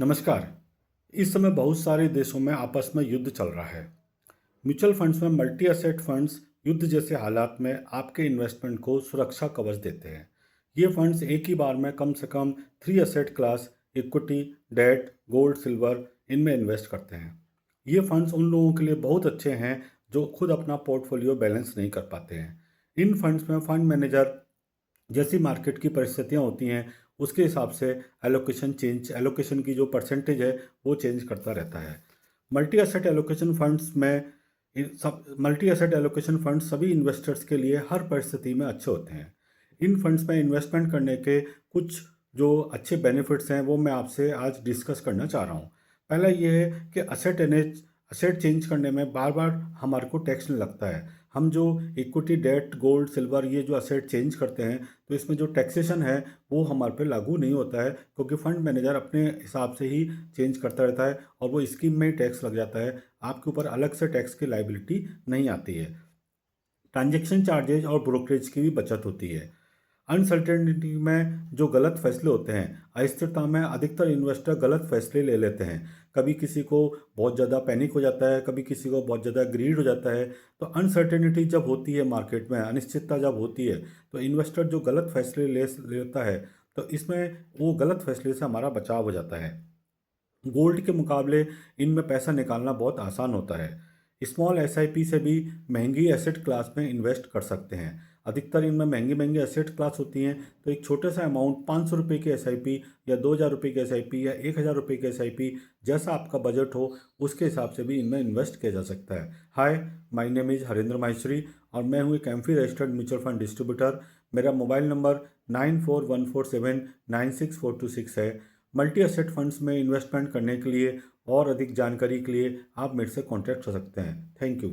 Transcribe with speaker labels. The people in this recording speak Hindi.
Speaker 1: नमस्कार। इस समय बहुत सारे देशों में आपस में युद्ध चल रहा है। म्यूचुअल फंड्स में मल्टी एसेट फंड्स युद्ध जैसे हालात में आपके इन्वेस्टमेंट को सुरक्षा कवच देते हैं। ये फंड्स एक ही बार में कम से कम 3 asset class equity, debt, gold, silver इनमें इन्वेस्ट करते हैं। ये फंड्स उन लोगों के लिए बहुत अच्छे हैं जो खुद अपना पोर्टफोलियो बैलेंस नहीं कर पाते हैं। इन फंड्स में फंड मैनेजर जैसी मार्केट की परिस्थितियाँ होती हैं उसके हिसाब से एलोकेशन की जो परसेंटेज है वो चेंज करता रहता है। मल्टी एसेट एलोकेशन फंड्स सभी इन्वेस्टर्स के लिए हर परिस्थिति में अच्छे होते हैं। इन फंड्स में इन्वेस्टमेंट करने के कुछ जो अच्छे बेनिफिट्स हैं वो मैं आपसे आज डिस्कस करना चाह रहा हूँ। पहला ये है कि असेट चेंज करने में बार बार हमारे को टैक्स नहीं लगता है। हम जो इक्विटी, डेट, गोल्ड, सिल्वर ये जो असेट चेंज करते हैं तो इसमें जो टैक्सेशन है वो हमारे पे लागू नहीं होता है, क्योंकि फंड मैनेजर अपने हिसाब से ही चेंज करता रहता है और वो स्कीम में ही टैक्स लग जाता है। आपके ऊपर अलग से टैक्स की लायबिलिटी नहीं आती है। ट्रांजैक्शन चार्जेज और ब्रोकरेज की भी बचत होती है। अनसर्टेनिटी में जो गलत फैसले होते हैं, अस्थिरता में अधिकतर इन्वेस्टर गलत फैसले ले लेते हैं। कभी किसी को बहुत ज़्यादा पैनिक हो जाता है, कभी किसी को बहुत ज़्यादा ग्रीड हो जाता है। तो अनसर्टेनिटी जब होती है मार्केट में, अनिश्चितता जब होती है, तो इन्वेस्टर जो गलत फैसले ले लेता है तो इसमें वो गलत फैसले से हमारा बचाव हो जाता है। गोल्ड के मुकाबले इनमें पैसा निकालना बहुत आसान होता है। स्मॉल एसआईपी से भी महंगी एसेट क्लास में इन्वेस्ट कर सकते हैं। अधिकतर इनमें महंगी महंगी एसेट क्लास होती हैं, तो एक छोटा सा अमाउंट 500 रुपये की एसआईपी या 2000 रुपये की एसआईपी या 1000 रुपये की एसआईपी, जैसा आपका बजट हो उसके हिसाब से भी इनमें इन्वेस्ट किया जा सकता है। Hi, my name is Harendra Maheshwari और मैं हूँ एक AMFI registered mutual fund distributor. मेरा मोबाइल नंबर 9414796426 है। मल्टी एसेट फंड्स में इन्वेस्टमेंट करने के लिए और अधिक जानकारी के लिए आप मेरे से कॉन्टैक्ट कर सकते हैं। Thank you.